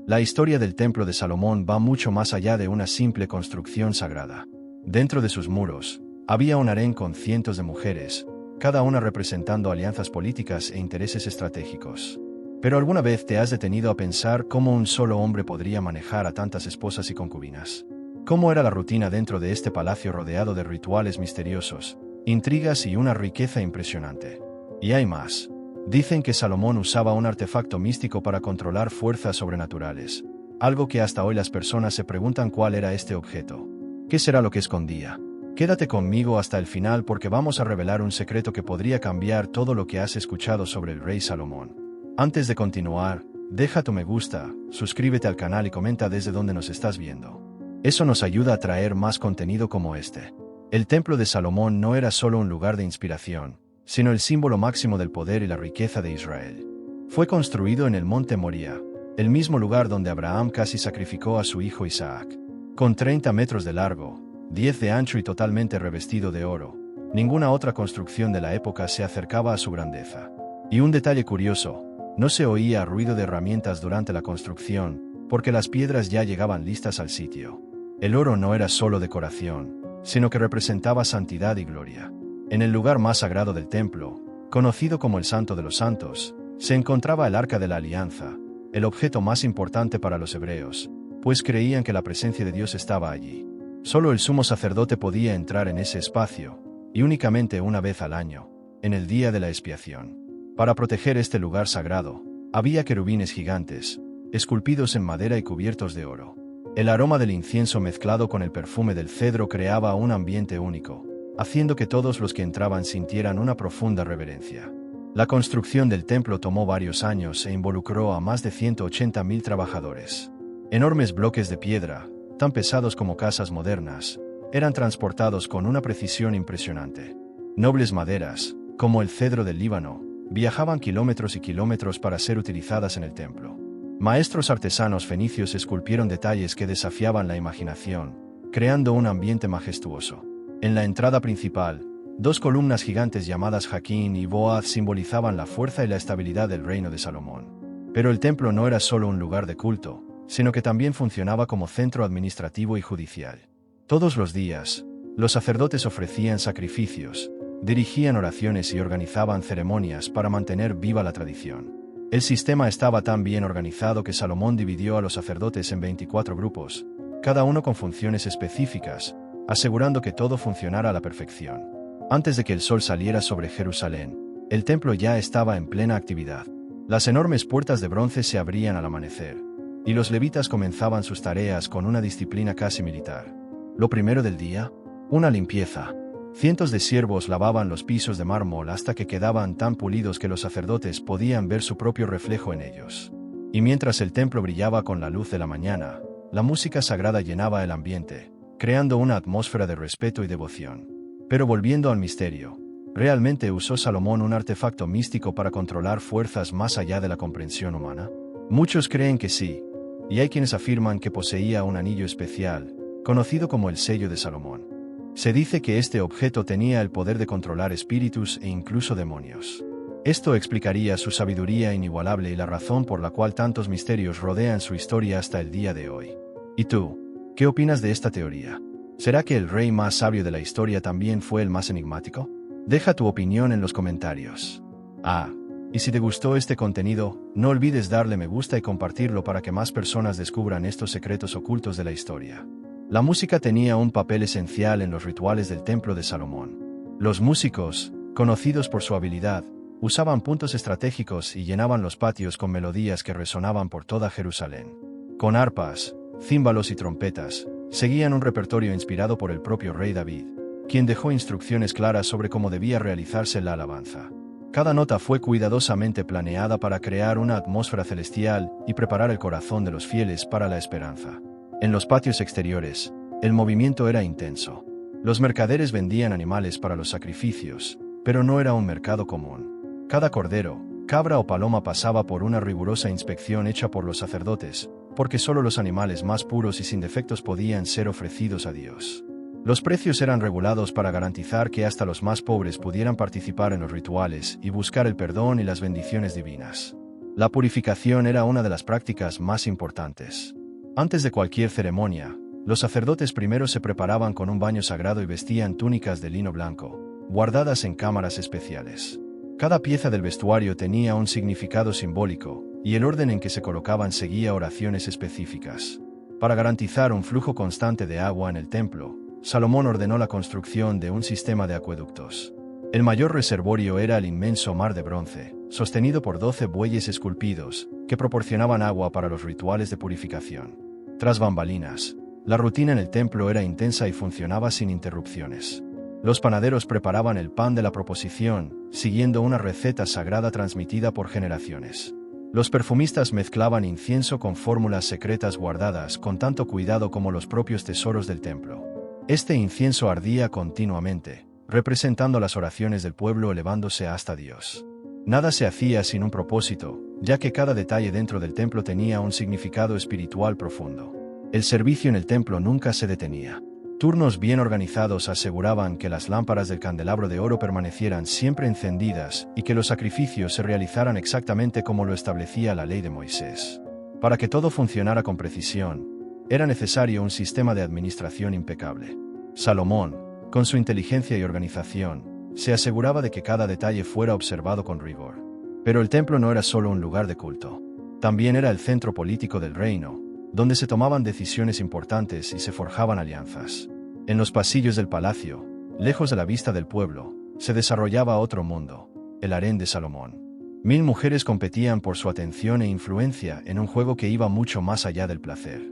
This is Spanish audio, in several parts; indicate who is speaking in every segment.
Speaker 1: La historia del Templo de Salomón va mucho más allá de una simple construcción sagrada. Dentro de sus muros, había un harén con cientos de mujeres, cada una representando alianzas políticas e intereses estratégicos. Pero ¿alguna vez te has detenido a pensar cómo un solo hombre podría manejar a tantas esposas y concubinas? ¿Cómo era la rutina dentro de este palacio rodeado de rituales misteriosos, intrigas y una riqueza impresionante? Y hay más. Dicen que Salomón usaba un artefacto místico para controlar fuerzas sobrenaturales, algo que hasta hoy las personas se preguntan cuál era este objeto. ¿Qué será lo que escondía? Quédate conmigo hasta el final porque vamos a revelar un secreto que podría cambiar todo lo que has escuchado sobre el rey Salomón. Antes de continuar, deja tu me gusta, suscríbete al canal y comenta desde dónde nos estás viendo. Eso nos ayuda a traer más contenido como este. El Templo de Salomón no era solo un lugar de inspiración, sino el símbolo máximo del poder y la riqueza de Israel. Fue construido en el monte Moría, el mismo lugar donde Abraham casi sacrificó a su hijo Isaac. Con 30 metros de largo, 10 de ancho y totalmente revestido de oro, ninguna otra construcción de la época se acercaba a su grandeza. Y un detalle curioso, no se oía ruido de herramientas durante la construcción, porque las piedras ya llegaban listas al sitio. El oro no era solo decoración, sino que representaba santidad y gloria. En el lugar más sagrado del templo, conocido como el Santo de los Santos, se encontraba el Arca de la Alianza, el objeto más importante para los hebreos, pues creían que la presencia de Dios estaba allí. Solo el sumo sacerdote podía entrar en ese espacio, y únicamente una vez al año, en el día de la expiación. Para proteger este lugar sagrado, había querubines gigantes, esculpidos en madera y cubiertos de oro. El aroma del incienso mezclado con el perfume del cedro creaba un ambiente único, haciendo que todos los que entraban sintieran una profunda reverencia. La construcción del templo tomó varios años e involucró a más de 180.000 trabajadores. Enormes bloques de piedra, tan pesados como casas modernas, eran transportados con una precisión impresionante. Nobles maderas, como el cedro del Líbano, viajaban kilómetros y kilómetros para ser utilizadas en el templo. Maestros artesanos fenicios esculpieron detalles que desafiaban la imaginación, creando un ambiente majestuoso. En la entrada principal, 2 columnas gigantes llamadas Jaquín y Boaz simbolizaban la fuerza y la estabilidad del reino de Salomón. Pero el templo no era solo un lugar de culto, sino que también funcionaba como centro administrativo y judicial. Todos los días, los sacerdotes ofrecían sacrificios, dirigían oraciones y organizaban ceremonias para mantener viva la tradición. El sistema estaba tan bien organizado que Salomón dividió a los sacerdotes en 24 grupos, cada uno con funciones específicas, asegurando que todo funcionara a la perfección. Antes de que el sol saliera sobre Jerusalén, el templo ya estaba en plena actividad. Las enormes puertas de bronce se abrían al amanecer, y los levitas comenzaban sus tareas con una disciplina casi militar. Lo primero del día, una limpieza. Cientos de siervos lavaban los pisos de mármol hasta que quedaban tan pulidos que los sacerdotes podían ver su propio reflejo en ellos. Y mientras el templo brillaba con la luz de la mañana, la música sagrada llenaba el ambiente, creando una atmósfera de respeto y devoción. Pero volviendo al misterio, ¿realmente usó Salomón un artefacto místico para controlar fuerzas más allá de la comprensión humana? Muchos creen que sí, y hay quienes afirman que poseía un anillo especial, conocido como el sello de Salomón. Se dice que este objeto tenía el poder de controlar espíritus e incluso demonios. Esto explicaría su sabiduría inigualable y la razón por la cual tantos misterios rodean su historia hasta el día de hoy. ¿Y tú? ¿Qué opinas de esta teoría? ¿Será que el rey más sabio de la historia también fue el más enigmático? Deja tu opinión en los comentarios. Y si te gustó este contenido, no olvides darle me gusta y compartirlo para que más personas descubran estos secretos ocultos de la historia. La música tenía un papel esencial en los rituales del Templo de Salomón. Los músicos, conocidos por su habilidad, usaban puntos estratégicos y llenaban los patios con melodías que resonaban por toda Jerusalén. Con arpas, címbalos y trompetas, seguían un repertorio inspirado por el propio rey David, quien dejó instrucciones claras sobre cómo debía realizarse la alabanza. Cada nota fue cuidadosamente planeada para crear una atmósfera celestial y preparar el corazón de los fieles para la esperanza. En los patios exteriores, el movimiento era intenso. Los mercaderes vendían animales para los sacrificios, pero no era un mercado común. Cada cordero, cabra o paloma pasaba por una rigurosa inspección hecha por los sacerdotes, porque solo los animales más puros y sin defectos podían ser ofrecidos a Dios. Los precios eran regulados para garantizar que hasta los más pobres pudieran participar en los rituales y buscar el perdón y las bendiciones divinas. La purificación era una de las prácticas más importantes. Antes de cualquier ceremonia, los sacerdotes primero se preparaban con un baño sagrado y vestían túnicas de lino blanco, guardadas en cámaras especiales. Cada pieza del vestuario tenía un significado simbólico, y el orden en que se colocaban seguía oraciones específicas. Para garantizar un flujo constante de agua en el templo, Salomón ordenó la construcción de un sistema de acueductos. El mayor reservorio era el inmenso mar de bronce, sostenido por 12 bueyes esculpidos, que proporcionaban agua para los rituales de purificación. Tras bambalinas, la rutina en el templo era intensa y funcionaba sin interrupciones. Los panaderos preparaban el pan de la proposición, siguiendo una receta sagrada transmitida por generaciones. Los perfumistas mezclaban incienso con fórmulas secretas guardadas con tanto cuidado como los propios tesoros del templo. Este incienso ardía continuamente, representando las oraciones del pueblo elevándose hasta Dios. Nada se hacía sin un propósito, ya que cada detalle dentro del templo tenía un significado espiritual profundo. El servicio en el templo nunca se detenía. Turnos bien organizados aseguraban que las lámparas del candelabro de oro permanecieran siempre encendidas y que los sacrificios se realizaran exactamente como lo establecía la ley de Moisés. Para que todo funcionara con precisión, era necesario un sistema de administración impecable. Salomón, con su inteligencia y organización, se aseguraba de que cada detalle fuera observado con rigor. Pero el templo no era solo un lugar de culto. También era el centro político del reino, donde se tomaban decisiones importantes y se forjaban alianzas. En los pasillos del palacio, lejos de la vista del pueblo, se desarrollaba otro mundo, el harén de Salomón. 1000 mujeres competían por su atención e influencia en un juego que iba mucho más allá del placer.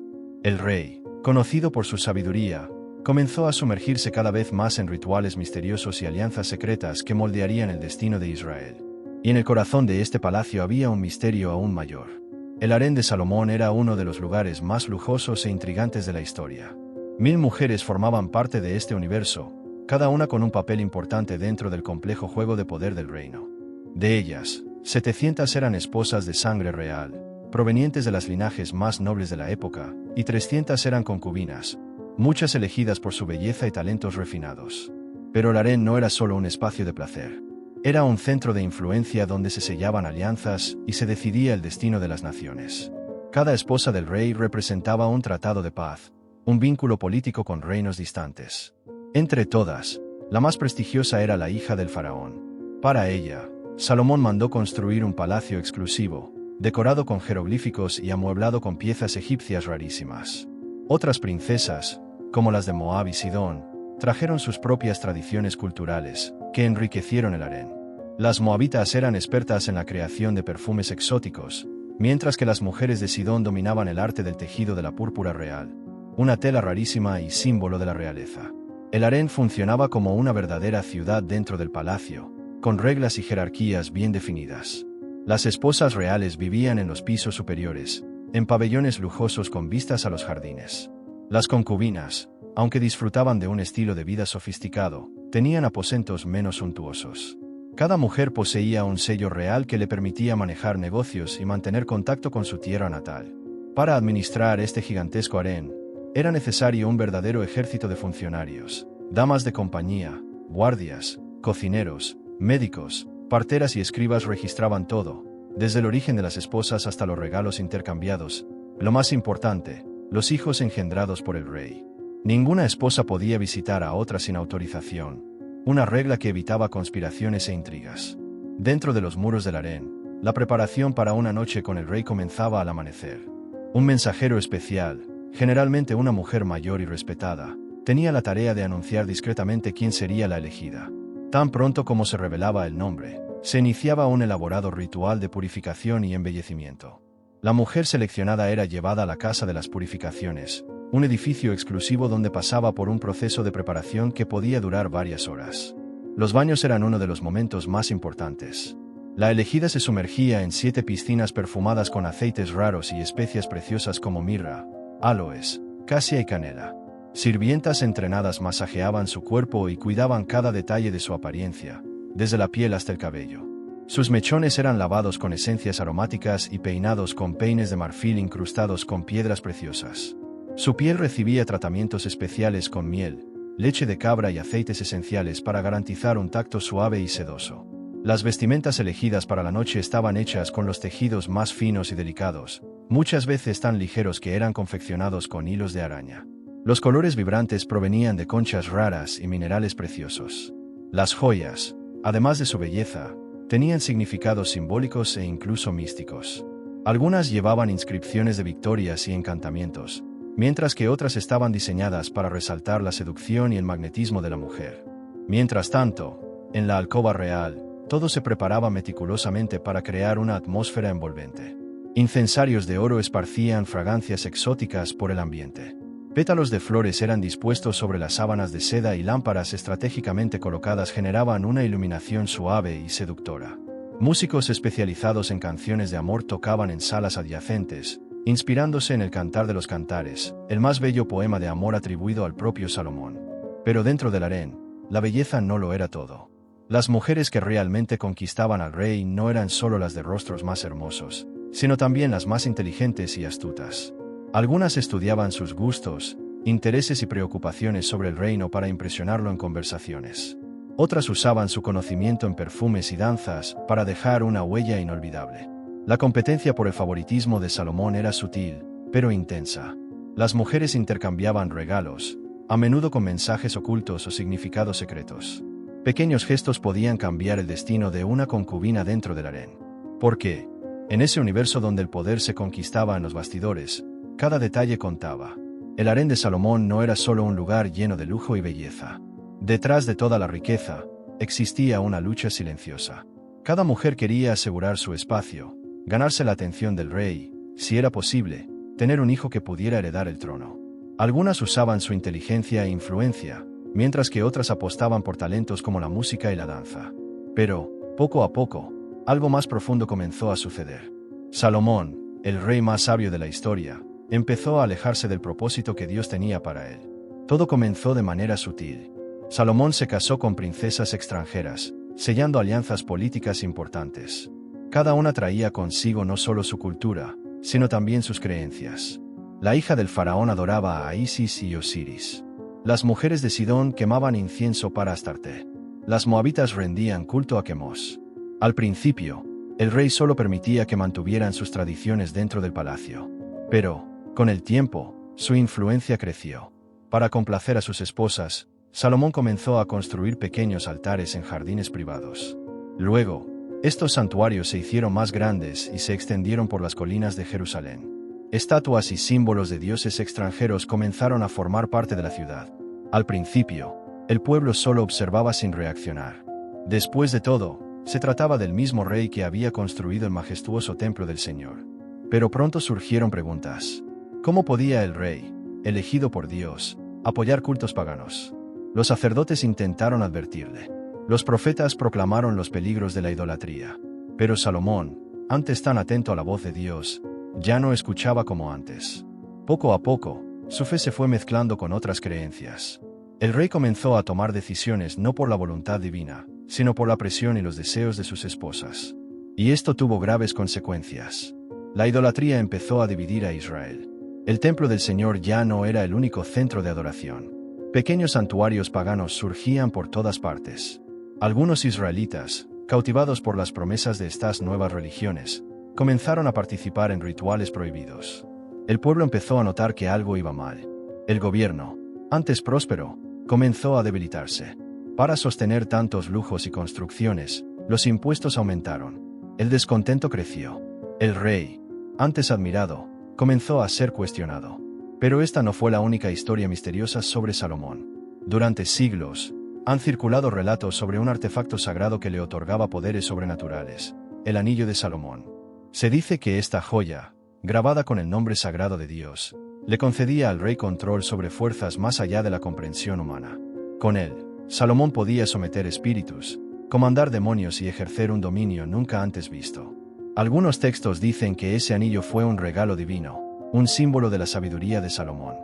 Speaker 1: El rey, conocido por su sabiduría, comenzó a sumergirse cada vez más en rituales misteriosos y alianzas secretas que moldearían el destino de Israel. Y en el corazón de este palacio había un misterio aún mayor. El harén de Salomón era uno de los lugares más lujosos e intrigantes de la historia. 1000 mujeres formaban parte de este universo, cada una con un papel importante dentro del complejo juego de poder del reino. De ellas, 700 eran esposas de sangre real, provenientes de los linajes más nobles de la época, y 300 eran concubinas, muchas elegidas por su belleza y talentos refinados. Pero el harén no era solo un espacio de placer. Era un centro de influencia donde se sellaban alianzas y se decidía el destino de las naciones. Cada esposa del rey representaba un tratado de paz, un vínculo político con reinos distantes. Entre todas, la más prestigiosa era la hija del faraón. Para ella, Salomón mandó construir un palacio exclusivo, decorado con jeroglíficos y amueblado con piezas egipcias rarísimas. Otras princesas, como las de Moab y Sidón, trajeron sus propias tradiciones culturales, que enriquecieron el harén. Las moabitas eran expertas en la creación de perfumes exóticos, mientras que las mujeres de Sidón dominaban el arte del tejido de la púrpura real, una tela rarísima y símbolo de la realeza. El harén funcionaba como una verdadera ciudad dentro del palacio, con reglas y jerarquías bien definidas. Las esposas reales vivían en los pisos superiores, en pabellones lujosos con vistas a los jardines. Las concubinas, aunque disfrutaban de un estilo de vida sofisticado, tenían aposentos menos suntuosos. Cada mujer poseía un sello real que le permitía manejar negocios y mantener contacto con su tierra natal. Para administrar este gigantesco harén, era necesario un verdadero ejército de funcionarios, damas de compañía, guardias, cocineros, médicos, parteras y escribas registraban todo, desde el origen de las esposas hasta los regalos intercambiados. Lo más importante, los hijos engendrados por el rey. Ninguna esposa podía visitar a otra sin autorización, una regla que evitaba conspiraciones e intrigas. Dentro de los muros del harén, la preparación para una noche con el rey comenzaba al amanecer. Un mensajero especial, generalmente una mujer mayor y respetada, tenía la tarea de anunciar discretamente quién sería la elegida. Tan pronto como se revelaba el nombre, se iniciaba un elaborado ritual de purificación y embellecimiento. La mujer seleccionada era llevada a la Casa de las Purificaciones, un edificio exclusivo donde pasaba por un proceso de preparación que podía durar varias horas. Los baños eran uno de los momentos más importantes. La elegida se sumergía en 7 piscinas perfumadas con aceites raros y especias preciosas como mirra, aloes, casia y canela. Sirvientas entrenadas masajeaban su cuerpo y cuidaban cada detalle de su apariencia, desde la piel hasta el cabello. Sus mechones eran lavados con esencias aromáticas y peinados con peines de marfil incrustados con piedras preciosas. Su piel recibía tratamientos especiales con miel, leche de cabra y aceites esenciales para garantizar un tacto suave y sedoso. Las vestimentas elegidas para la noche estaban hechas con los tejidos más finos y delicados, muchas veces tan ligeros que eran confeccionados con hilos de araña. Los colores vibrantes provenían de conchas raras y minerales preciosos. Las joyas, además de su belleza, tenían significados simbólicos e incluso místicos. Algunas llevaban inscripciones de victorias y encantamientos, mientras que otras estaban diseñadas para resaltar la seducción y el magnetismo de la mujer. Mientras tanto, en la alcoba real, todo se preparaba meticulosamente para crear una atmósfera envolvente. Incensarios de oro esparcían fragancias exóticas por el ambiente. Pétalos de flores eran dispuestos sobre las sábanas de seda y lámparas estratégicamente colocadas generaban una iluminación suave y seductora. Músicos especializados en canciones de amor tocaban en salas adyacentes, inspirándose en el Cantar de los Cantares, el más bello poema de amor atribuido al propio Salomón. Pero dentro del harén, la belleza no lo era todo. Las mujeres que realmente conquistaban al rey no eran solo las de rostros más hermosos, sino también las más inteligentes y astutas. Algunas estudiaban sus gustos, intereses y preocupaciones sobre el reino para impresionarlo en conversaciones. Otras usaban su conocimiento en perfumes y danzas para dejar una huella inolvidable. La competencia por el favoritismo de Salomón era sutil, pero intensa. Las mujeres intercambiaban regalos, a menudo con mensajes ocultos o significados secretos. Pequeños gestos podían cambiar el destino de una concubina dentro del harén. Porque, en ese universo donde el poder se conquistaba en los bastidores, cada detalle contaba. El harén de Salomón no era solo un lugar lleno de lujo y belleza. Detrás de toda la riqueza, existía una lucha silenciosa. Cada mujer quería asegurar su espacio, ganarse la atención del rey, si era posible, tener un hijo que pudiera heredar el trono. Algunas usaban su inteligencia e influencia, mientras que otras apostaban por talentos como la música y la danza. Pero, poco a poco, algo más profundo comenzó a suceder. Salomón, el rey más sabio de la historia, empezó a alejarse del propósito que Dios tenía para él. Todo comenzó de manera sutil. Salomón se casó con princesas extranjeras, sellando alianzas políticas importantes. Cada una traía consigo no solo su cultura, sino también sus creencias. La hija del faraón adoraba a Isis y Osiris. Las mujeres de Sidón quemaban incienso para Astarte. Las moabitas rendían culto a Quemos. Al principio, el rey solo permitía que mantuvieran sus tradiciones dentro del palacio. Pero, con el tiempo, su influencia creció. Para complacer a sus esposas, Salomón comenzó a construir pequeños altares en jardines privados. Luego, estos santuarios se hicieron más grandes y se extendieron por las colinas de Jerusalén. Estatuas y símbolos de dioses extranjeros comenzaron a formar parte de la ciudad. Al principio, el pueblo solo observaba sin reaccionar. Después de todo, se trataba del mismo rey que había construido el majestuoso templo del Señor. Pero pronto surgieron preguntas. ¿Cómo podía el rey, elegido por Dios, apoyar cultos paganos? Los sacerdotes intentaron advertirle. Los profetas proclamaron los peligros de la idolatría. Pero Salomón, antes tan atento a la voz de Dios, ya no escuchaba como antes. Poco a poco, su fe se fue mezclando con otras creencias. El rey comenzó a tomar decisiones no por la voluntad divina, sino por la presión y los deseos de sus esposas. Y esto tuvo graves consecuencias. La idolatría empezó a dividir a Israel. El templo del Señor ya no era el único centro de adoración. Pequeños santuarios paganos surgían por todas partes. Algunos israelitas, cautivados por las promesas de estas nuevas religiones, comenzaron a participar en rituales prohibidos. El pueblo empezó a notar que algo iba mal. El gobierno, antes próspero, comenzó a debilitarse. Para sostener tantos lujos y construcciones, los impuestos aumentaron. El descontento creció. El rey, antes admirado, comenzó a ser cuestionado. Pero esta no fue la única historia misteriosa sobre Salomón. Durante siglos, han circulado relatos sobre un artefacto sagrado que le otorgaba poderes sobrenaturales, el Anillo de Salomón. Se dice que esta joya, grabada con el nombre sagrado de Dios, le concedía al rey control sobre fuerzas más allá de la comprensión humana. Con él, Salomón podía someter espíritus, comandar demonios y ejercer un dominio nunca antes visto. Algunos textos dicen que ese anillo fue un regalo divino, un símbolo de la sabiduría de Salomón.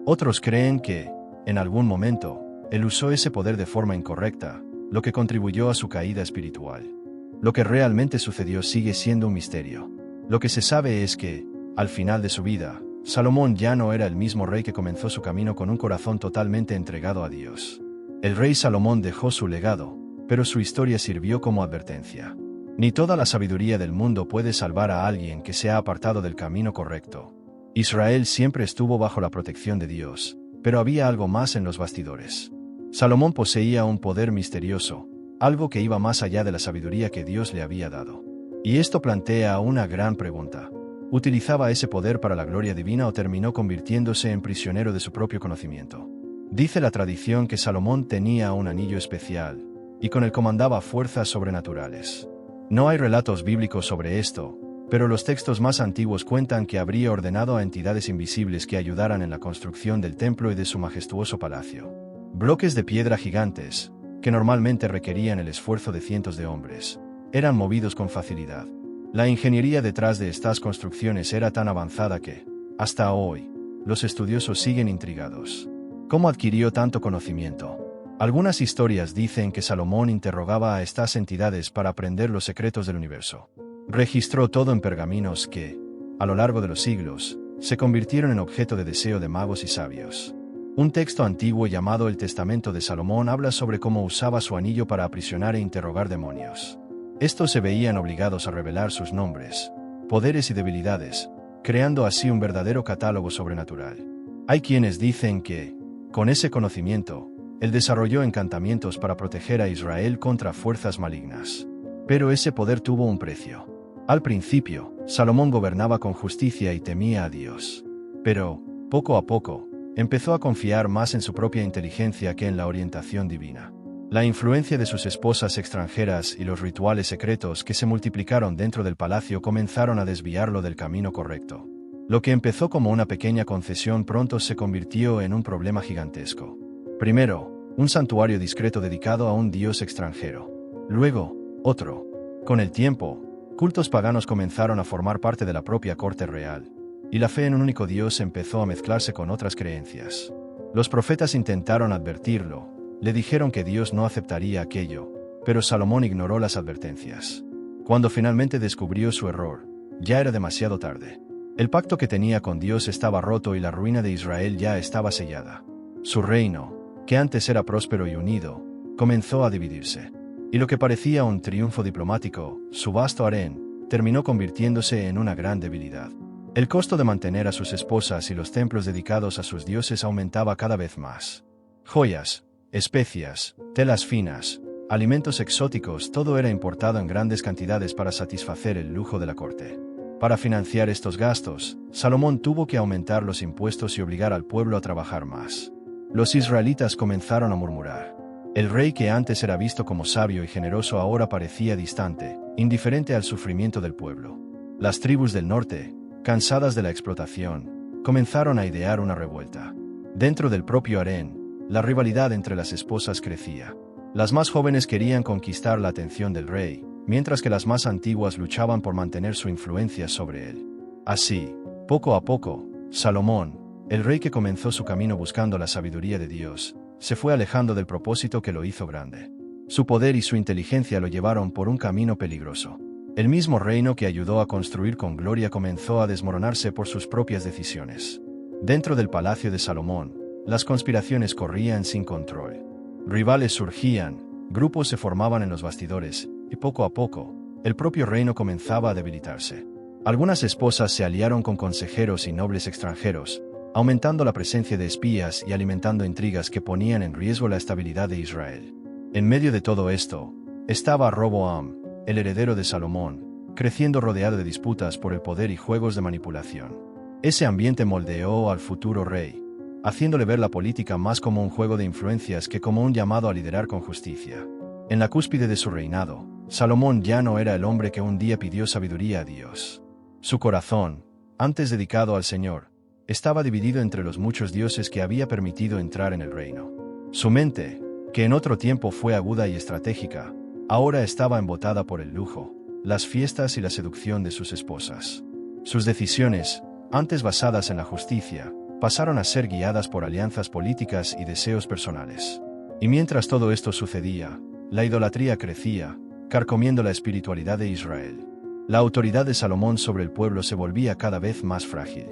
Speaker 1: Otros creen que, en algún momento, él usó ese poder de forma incorrecta, lo que contribuyó a su caída espiritual. Lo que realmente sucedió sigue siendo un misterio. Lo que se sabe es que, al final de su vida, Salomón ya no era el mismo rey que comenzó su camino con un corazón totalmente entregado a Dios. El rey Salomón dejó su legado, pero su historia sirvió como advertencia. Ni toda la sabiduría del mundo puede salvar a alguien que se ha apartado del camino correcto. Israel siempre estuvo bajo la protección de Dios, pero había algo más en los bastidores. Salomón poseía un poder misterioso, algo que iba más allá de la sabiduría que Dios le había dado. Y esto plantea una gran pregunta. ¿Utilizaba ese poder para la gloria divina o terminó convirtiéndose en prisionero de su propio conocimiento? Dice la tradición que Salomón tenía un anillo especial, y con él comandaba fuerzas sobrenaturales. No hay relatos bíblicos sobre esto, pero los textos más antiguos cuentan que habría ordenado a entidades invisibles que ayudaran en la construcción del templo y de su majestuoso palacio. Bloques de piedra gigantes, que normalmente requerían el esfuerzo de cientos de hombres, eran movidos con facilidad. La ingeniería detrás de estas construcciones era tan avanzada que, hasta hoy, los estudiosos siguen intrigados. ¿Cómo adquirió tanto conocimiento? Algunas historias dicen que Salomón interrogaba a estas entidades para aprender los secretos del universo. Registró todo en pergaminos que, a lo largo de los siglos, se convirtieron en objeto de deseo de magos y sabios. Un texto antiguo llamado el Testamento de Salomón habla sobre cómo usaba su anillo para aprisionar e interrogar demonios. Estos se veían obligados a revelar sus nombres, poderes y debilidades, creando así un verdadero catálogo sobrenatural. Hay quienes dicen que, con ese conocimiento, él desarrolló encantamientos para proteger a Israel contra fuerzas malignas. Pero ese poder tuvo un precio. Al principio, Salomón gobernaba con justicia y temía a Dios. Pero, poco a poco, empezó a confiar más en su propia inteligencia que en la orientación divina. La influencia de sus esposas extranjeras y los rituales secretos que se multiplicaron dentro del palacio comenzaron a desviarlo del camino correcto. Lo que empezó como una pequeña concesión pronto se convirtió en un problema gigantesco. Primero, un santuario discreto dedicado a un dios extranjero. Luego, otro. Con el tiempo, cultos paganos comenzaron a formar parte de la propia corte real, y la fe en un único dios empezó a mezclarse con otras creencias. Los profetas intentaron advertirlo, le dijeron que Dios no aceptaría aquello, pero Salomón ignoró las advertencias. Cuando finalmente descubrió su error, ya era demasiado tarde. El pacto que tenía con Dios estaba roto y la ruina de Israel ya estaba sellada. Su reino, que antes era próspero y unido, comenzó a dividirse. Y lo que parecía un triunfo diplomático, su vasto harén, terminó convirtiéndose en una gran debilidad. El costo de mantener a sus esposas y los templos dedicados a sus dioses aumentaba cada vez más. Joyas, especias, telas finas, alimentos exóticos, todo era importado en grandes cantidades para satisfacer el lujo de la corte. Para financiar estos gastos, Salomón tuvo que aumentar los impuestos y obligar al pueblo a trabajar más. Los israelitas comenzaron a murmurar. El rey que antes era visto como sabio y generoso ahora parecía distante, indiferente al sufrimiento del pueblo. Las tribus del norte, cansadas de la explotación, comenzaron a idear una revuelta. Dentro del propio harén, la rivalidad entre las esposas crecía. Las más jóvenes querían conquistar la atención del rey, mientras que las más antiguas luchaban por mantener su influencia sobre él. Así, poco a poco, Salomón, el rey que comenzó su camino buscando la sabiduría de Dios, se fue alejando del propósito que lo hizo grande. Su poder y su inteligencia lo llevaron por un camino peligroso. El mismo reino que ayudó a construir con gloria comenzó a desmoronarse por sus propias decisiones. Dentro del palacio de Salomón, las conspiraciones corrían sin control. Rivales surgían, grupos se formaban en los bastidores, y poco a poco, el propio reino comenzaba a debilitarse. Algunas esposas se aliaron con consejeros y nobles extranjeros, aumentando la presencia de espías y alimentando intrigas que ponían en riesgo la estabilidad de Israel. En medio de todo esto, estaba Roboam, el heredero de Salomón, creciendo rodeado de disputas por el poder y juegos de manipulación. Ese ambiente moldeó al futuro rey, haciéndole ver la política más como un juego de influencias que como un llamado a liderar con justicia. En la cúspide de su reinado, Salomón ya no era el hombre que un día pidió sabiduría a Dios. Su corazón, antes dedicado al Señor, estaba dividido entre los muchos dioses que había permitido entrar en el reino. Su mente, que en otro tiempo fue aguda y estratégica, ahora estaba embotada por el lujo, las fiestas y la seducción de sus esposas. Sus decisiones, antes basadas en la justicia, pasaron a ser guiadas por alianzas políticas y deseos personales. Y mientras todo esto sucedía, la idolatría crecía, carcomiendo la espiritualidad de Israel. La autoridad de Salomón sobre el pueblo se volvía cada vez más frágil.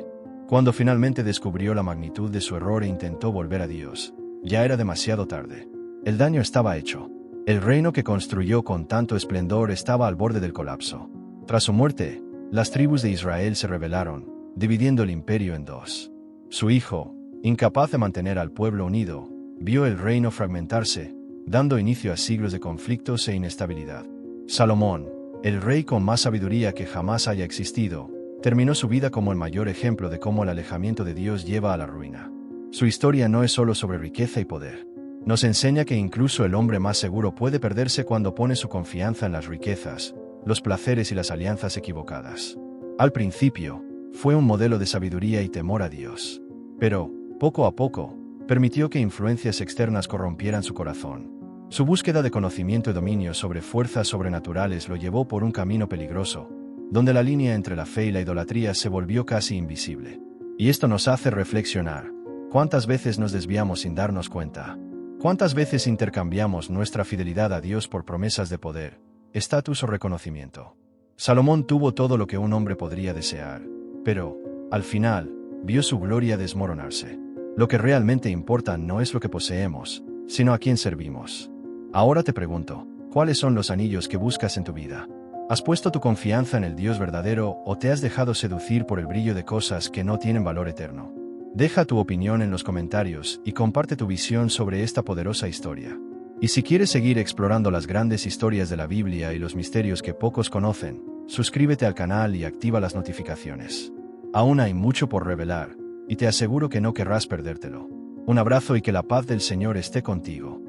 Speaker 1: Cuando finalmente descubrió la magnitud de su error e intentó volver a Dios, ya era demasiado tarde. El daño estaba hecho. El reino que construyó con tanto esplendor estaba al borde del colapso. Tras su muerte, las tribus de Israel se rebelaron, dividiendo el imperio en dos. Su hijo, incapaz de mantener al pueblo unido, vio el reino fragmentarse, dando inicio a siglos de conflictos e inestabilidad. Salomón, el rey con más sabiduría que jamás haya existido, terminó su vida como el mayor ejemplo de cómo el alejamiento de Dios lleva a la ruina. Su historia no es solo sobre riqueza y poder. Nos enseña que incluso el hombre más seguro puede perderse cuando pone su confianza en las riquezas, los placeres y las alianzas equivocadas. Al principio, fue un modelo de sabiduría y temor a Dios. Pero, poco a poco, permitió que influencias externas corrompieran su corazón. Su búsqueda de conocimiento y dominio sobre fuerzas sobrenaturales lo llevó por un camino peligroso, donde la línea entre la fe y la idolatría se volvió casi invisible. Y esto nos hace reflexionar. ¿Cuántas veces nos desviamos sin darnos cuenta? ¿Cuántas veces intercambiamos nuestra fidelidad a Dios por promesas de poder, estatus o reconocimiento? Salomón tuvo todo lo que un hombre podría desear, pero, al final, vio su gloria desmoronarse. Lo que realmente importa no es lo que poseemos, sino a quién servimos. Ahora te pregunto, ¿cuáles son los anillos que buscas en tu vida? ¿Has puesto tu confianza en el Dios verdadero o te has dejado seducir por el brillo de cosas que no tienen valor eterno? Deja tu opinión en los comentarios y comparte tu visión sobre esta poderosa historia. Y si quieres seguir explorando las grandes historias de la Biblia y los misterios que pocos conocen, suscríbete al canal y activa las notificaciones. Aún hay mucho por revelar, y te aseguro que no querrás perdértelo. Un abrazo y que la paz del Señor esté contigo.